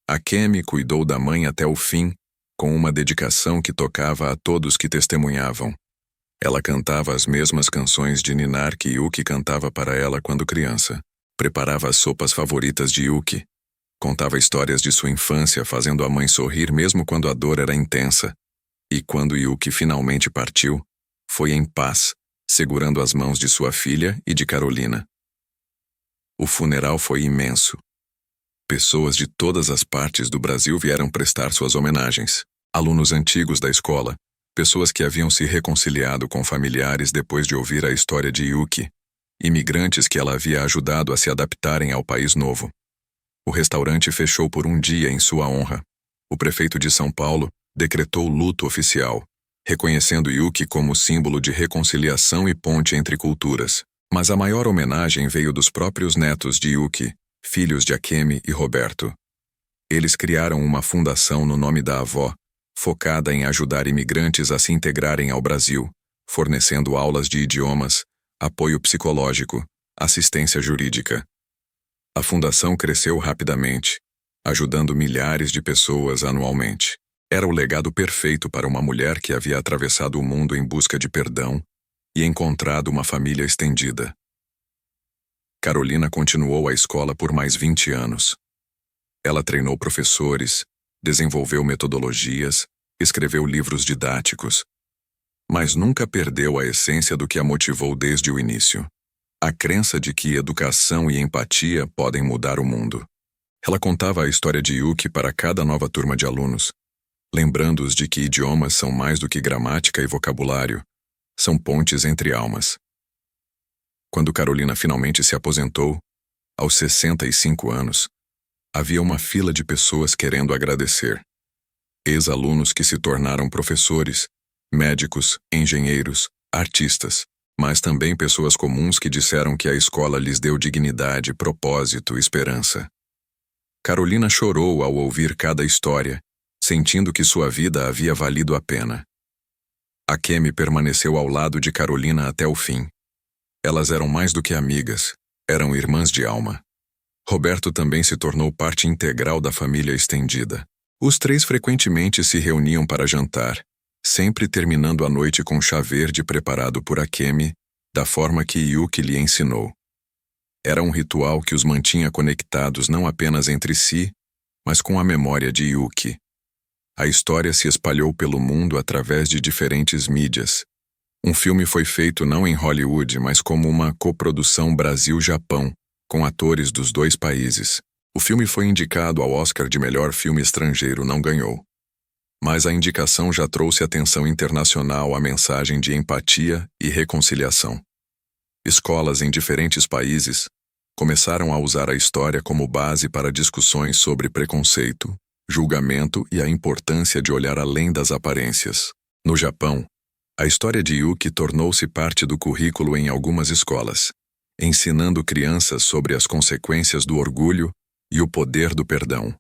S1: Akemi cuidou da mãe até o fim, com uma dedicação que tocava a todos que testemunhavam. Ela cantava as mesmas canções de ninar que Yuki cantava para ela quando criança. Preparava as sopas favoritas de Yuki. Contava histórias de sua infância, fazendo a mãe sorrir mesmo quando a dor era intensa. E quando Yuki finalmente partiu, foi em paz, segurando as mãos de sua filha e de Carolina. O funeral foi imenso. Pessoas de todas as partes do Brasil vieram prestar suas homenagens. Alunos antigos da escola, pessoas que haviam se reconciliado com familiares depois de ouvir a história de Yuki, imigrantes que ela havia ajudado a se adaptarem ao país novo. O restaurante fechou por um dia em sua honra. O prefeito de São Paulo decretou luto oficial, reconhecendo Yuki como símbolo de reconciliação e ponte entre culturas. Mas a maior homenagem veio dos próprios netos de Yuki, filhos de Akemi e Roberto. Eles criaram uma fundação no nome da avó, focada em ajudar imigrantes a se integrarem ao Brasil, fornecendo aulas de idiomas, apoio psicológico, assistência jurídica. A fundação cresceu rapidamente, ajudando milhares de pessoas anualmente. Era o legado perfeito para uma mulher que havia atravessado o mundo em busca de perdão e encontrado uma família estendida. Carolina continuou a escola por mais 20 anos. Ela treinou professores, desenvolveu metodologias, escreveu livros didáticos, mas nunca perdeu a essência do que a motivou desde o início. A crença de que educação e empatia podem mudar o mundo. Ela contava a história de Yuki para cada nova turma de alunos, lembrando-os de que idiomas são mais do que gramática e vocabulário, são pontes entre almas. Quando Carolina finalmente se aposentou, aos 65 anos, havia uma fila de pessoas querendo agradecer. Ex-alunos que se tornaram professores, médicos, engenheiros, artistas, mas também pessoas comuns que disseram que a escola lhes deu dignidade, propósito, esperança. Carolina chorou ao ouvir cada história, sentindo que sua vida havia valido a pena. Akemi permaneceu ao lado de Carolina até o fim. Elas eram mais do que amigas, eram irmãs de alma. Roberto também se tornou parte integral da família estendida. Os 3 frequentemente se reuniam para jantar, sempre terminando a noite com chá verde preparado por Akemi, da forma que Yuki lhe ensinou. Era um ritual que os mantinha conectados não apenas entre si, mas com a memória de Yuki. A história se espalhou pelo mundo através de diferentes mídias. Um filme foi feito não em Hollywood, mas como uma coprodução Brasil-Japão, com atores dos 2 países. O filme foi indicado ao Oscar de melhor filme estrangeiro, não ganhou. Mas a indicação já trouxe atenção internacional à mensagem de empatia e reconciliação. Escolas em diferentes países começaram a usar a história como base para discussões sobre preconceito, julgamento e a importância de olhar além das aparências. No Japão, a história de Yuki tornou-se parte do currículo em algumas escolas, ensinando crianças sobre as consequências do orgulho e o poder do perdão.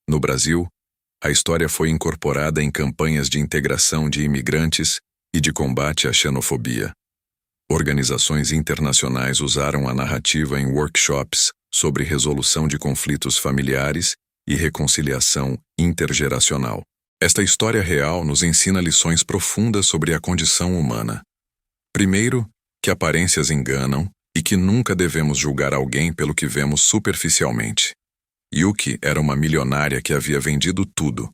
S1: No Brasil, a história foi incorporada em campanhas de integração de imigrantes e de combate à xenofobia. Organizações internacionais usaram a narrativa em workshops sobre resolução de conflitos familiares e reconciliação intergeracional. Esta história real nos ensina lições profundas sobre a condição humana. Primeiro, que aparências enganam e que nunca devemos julgar alguém pelo que vemos superficialmente. Yuki era uma milionária que havia vendido tudo,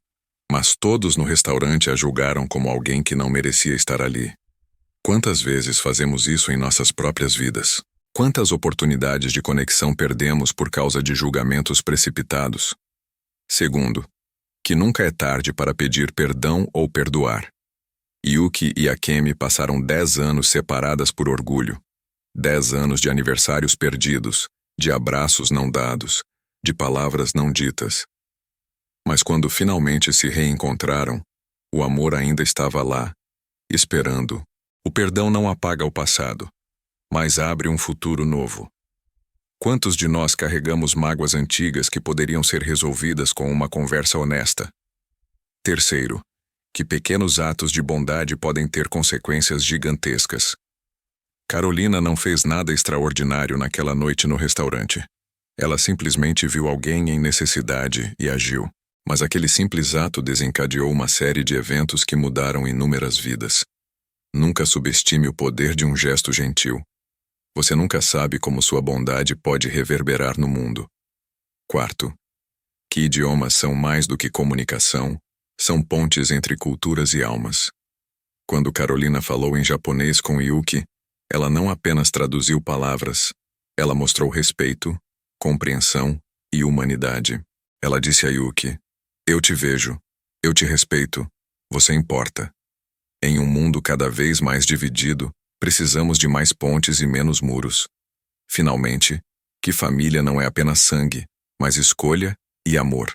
S1: mas todos no restaurante a julgaram como alguém que não merecia estar ali. Quantas vezes fazemos isso em nossas próprias vidas? Quantas oportunidades de conexão perdemos por causa de julgamentos precipitados? Segundo, que nunca é tarde para pedir perdão ou perdoar. Yuki e Akemi passaram 10 anos separadas por orgulho. 10 anos de aniversários perdidos, de abraços não dados, de palavras não ditas. Mas quando finalmente se reencontraram, o amor ainda estava lá, esperando. O perdão não apaga o passado, mas abre um futuro novo. Quantos de nós carregamos mágoas antigas que poderiam ser resolvidas com uma conversa honesta? Terceiro, que pequenos atos de bondade podem ter consequências gigantescas. Carolina não fez nada extraordinário naquela noite no restaurante. Ela simplesmente viu alguém em necessidade e agiu. Mas aquele simples ato desencadeou uma série de eventos que mudaram inúmeras vidas. Nunca subestime o poder de um gesto gentil. Você nunca sabe como sua bondade pode reverberar no mundo. Quarto, que idiomas são mais do que comunicação, são pontes entre culturas e almas. Quando Carolina falou em japonês com Yuki, ela não apenas traduziu palavras, ela mostrou respeito, compreensão e humanidade. Ela disse a Yuki: "Eu te vejo, eu te respeito, você importa." Em um mundo cada vez mais dividido, precisamos de mais pontes e menos muros. Finalmente, que família não é apenas sangue, mas escolha e amor.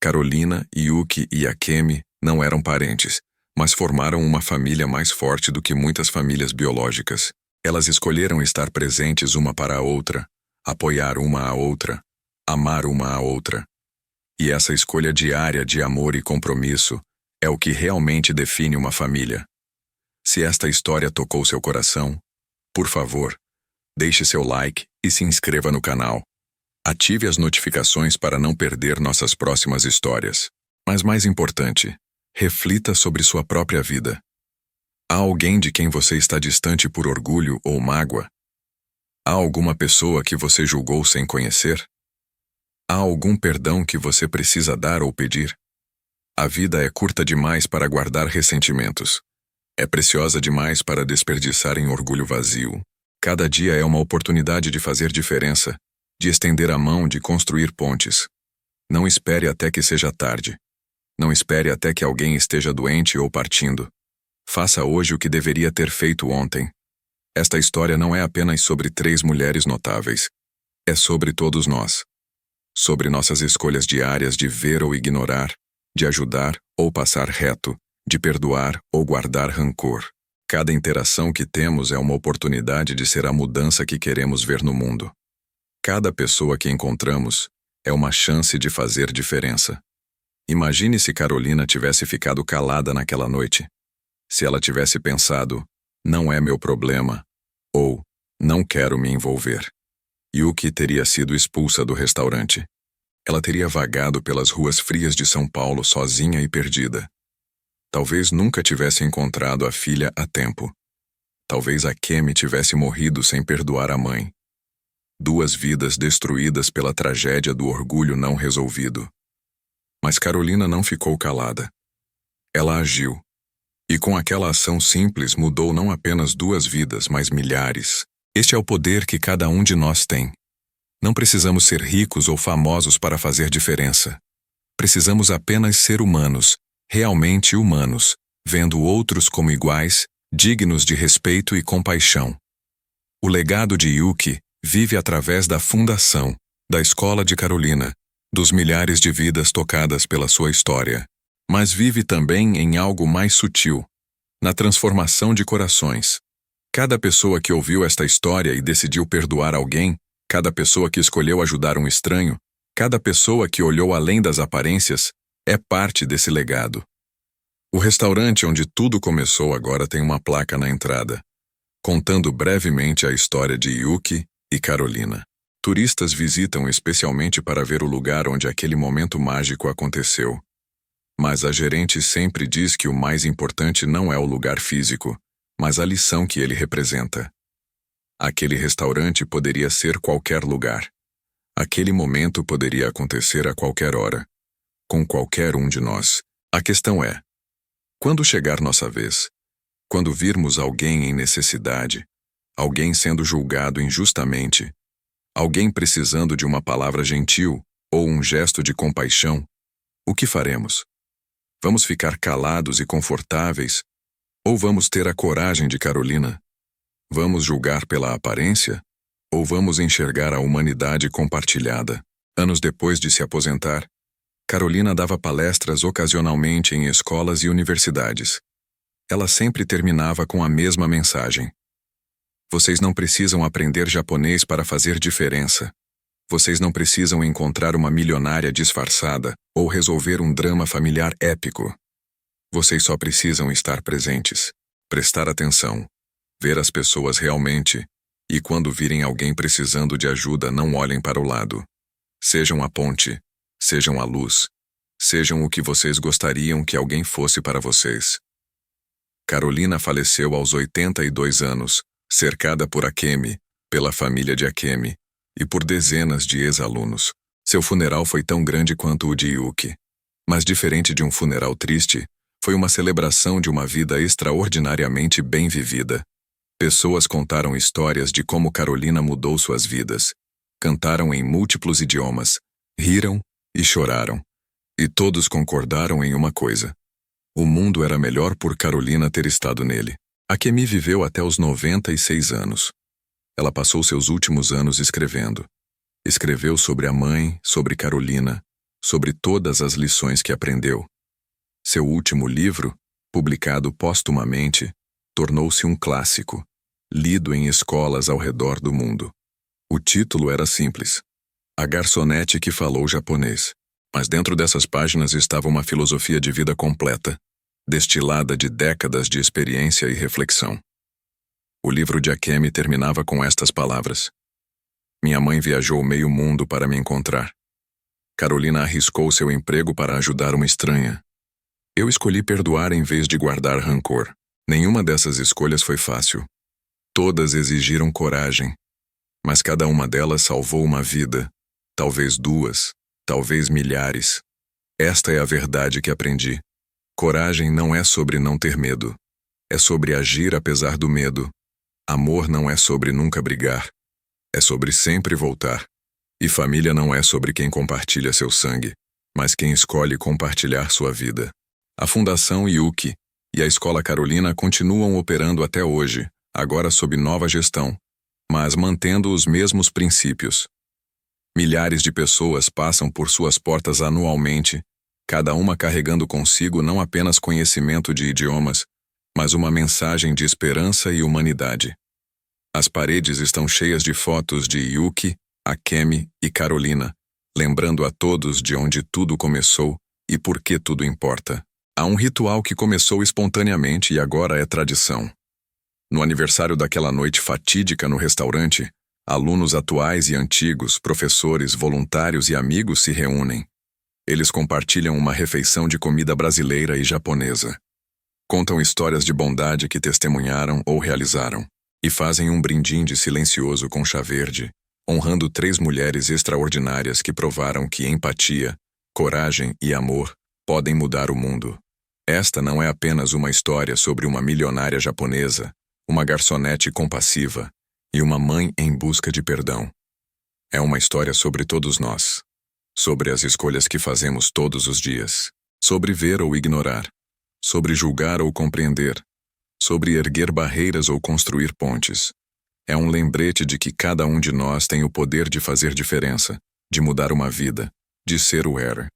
S1: Carolina, Yuki e Akemi não eram parentes, mas formaram uma família mais forte do que muitas famílias biológicas. Elas escolheram estar presentes uma para a outra, apoiar uma a outra, amar uma a outra. E essa escolha diária de amor e compromisso é o que realmente define uma família. Se esta história tocou seu coração, por favor, deixe seu like e se inscreva no canal. Ative as notificações para não perder nossas próximas histórias. Mas mais importante, reflita sobre sua própria vida. Há alguém de quem você está distante por orgulho ou mágoa? Há alguma pessoa que você julgou sem conhecer? Há algum perdão que você precisa dar ou pedir? A vida é curta demais para guardar ressentimentos. É preciosa demais para desperdiçar em orgulho vazio. Cada dia é uma oportunidade de fazer diferença, de estender a mão, de construir pontes. Não espere até que seja tarde. Não espere até que alguém esteja doente ou partindo. Faça hoje o que deveria ter feito ontem. Esta história não é apenas sobre 3 mulheres notáveis. É sobre todos nós. Sobre nossas escolhas diárias de ver ou ignorar, de ajudar ou passar reto, de perdoar ou guardar rancor. Cada interação que temos é uma oportunidade de ser a mudança que queremos ver no mundo. Cada pessoa que encontramos é uma chance de fazer diferença. Imagine se Carolina tivesse ficado calada naquela noite. Se ela tivesse pensado, "Não é meu problema", ou "Não quero me envolver." Yuki teria sido expulsa do restaurante. Ela teria vagado pelas ruas frias de São Paulo sozinha e perdida. Talvez nunca tivesse encontrado a filha a tempo. Talvez Akemi tivesse morrido sem perdoar a mãe. 2 vidas destruídas pela tragédia do orgulho não resolvido. Mas Carolina não ficou calada. Ela agiu. E com aquela ação simples mudou não apenas 2 vidas, mas milhares. Este é o poder que cada um de nós tem. Não precisamos ser ricos ou famosos para fazer diferença. Precisamos apenas ser humanos, realmente humanos, vendo outros como iguais, dignos de respeito e compaixão. O legado de Yuki vive através da fundação, da Escola de Carolina, dos milhares de vidas tocadas pela sua história. Mas vive também em algo mais sutil, na transformação de corações. Cada pessoa que ouviu esta história e decidiu perdoar alguém, cada pessoa que escolheu ajudar um estranho, cada pessoa que olhou além das aparências, é parte desse legado. O restaurante onde tudo começou agora tem uma placa na entrada, contando brevemente a história de Yuki e Carolina. Turistas visitam especialmente para ver o lugar onde aquele momento mágico aconteceu. Mas a gerente sempre diz que o mais importante não é o lugar físico, mas a lição que ele representa. Aquele restaurante poderia ser qualquer lugar. Aquele momento poderia acontecer a qualquer hora, com qualquer um de nós. A questão é, quando chegar nossa vez, quando virmos alguém em necessidade, alguém sendo julgado injustamente, alguém precisando de uma palavra gentil ou um gesto de compaixão, o que faremos? Vamos ficar calados e confortáveis? Ou vamos ter a coragem de Carolina? Vamos julgar pela aparência? Ou vamos enxergar a humanidade compartilhada? Anos depois de se aposentar, Carolina dava palestras ocasionalmente em escolas e universidades. Ela sempre terminava com a mesma mensagem. Vocês não precisam aprender japonês para fazer diferença. Vocês não precisam encontrar uma milionária disfarçada ou resolver um drama familiar épico. Vocês só precisam estar presentes, prestar atenção, ver as pessoas realmente, e quando virem alguém precisando de ajuda, não olhem para o lado. Sejam a ponte, sejam a luz, sejam o que vocês gostariam que alguém fosse para vocês. Carolina faleceu aos 82 anos, cercada por Akemi, pela família de Akemi, e por dezenas de ex-alunos. Seu funeral foi tão grande quanto o de Yuki. Mas diferente de um funeral triste, foi uma celebração de uma vida extraordinariamente bem vivida. Pessoas contaram histórias de como Carolina mudou suas vidas. Cantaram em múltiplos idiomas, riram e choraram. E todos concordaram em uma coisa. O mundo era melhor por Carolina ter estado nele. Akemi viveu até os 96 anos. Ela passou seus últimos anos escrevendo. Escreveu sobre a mãe, sobre Carolina, sobre todas as lições que aprendeu. Seu último livro, publicado póstumamente, tornou-se um clássico, lido em escolas ao redor do mundo. O título era simples: A Garçonete que Falou Japonês. Mas dentro dessas páginas estava uma filosofia de vida completa, destilada de décadas de experiência e reflexão. O livro de Akemi terminava com estas palavras: Minha mãe viajou meio mundo para me encontrar. Carolina arriscou seu emprego para ajudar uma estranha. Eu escolhi perdoar em vez de guardar rancor. Nenhuma dessas escolhas foi fácil. Todas exigiram coragem, mas cada uma delas salvou uma vida, talvez duas, talvez milhares. Esta é a verdade que aprendi. Coragem não é sobre não ter medo. É sobre agir apesar do medo. Amor não é sobre nunca brigar. É sobre sempre voltar. E família não é sobre quem compartilha seu sangue, mas quem escolhe compartilhar sua vida. A Fundação Yuki e a Escola Carolina continuam operando até hoje, agora sob nova gestão, mas mantendo os mesmos princípios. Milhares de pessoas passam por suas portas anualmente, cada uma carregando consigo não apenas conhecimento de idiomas, mas uma mensagem de esperança e humanidade. As paredes estão cheias de fotos de Yuki, Akemi e Carolina, lembrando a todos de onde tudo começou e por que tudo importa. Há um ritual que começou espontaneamente e agora é tradição. No aniversário daquela noite fatídica no restaurante, alunos atuais e antigos, professores, voluntários e amigos se reúnem. Eles compartilham uma refeição de comida brasileira e japonesa. Contam histórias de bondade que testemunharam ou realizaram, e fazem um brindinde silencioso com chá verde, honrando 3 mulheres extraordinárias que provaram que empatia, coragem e amor podem mudar o mundo. Esta não é apenas uma história sobre uma milionária japonesa, uma garçonete compassiva e uma mãe em busca de perdão. É uma história sobre todos nós. Sobre as escolhas que fazemos todos os dias. Sobre ver ou ignorar. Sobre julgar ou compreender. Sobre erguer barreiras ou construir pontes. É um lembrete de que cada um de nós tem o poder de fazer diferença, de mudar uma vida, de ser o Air.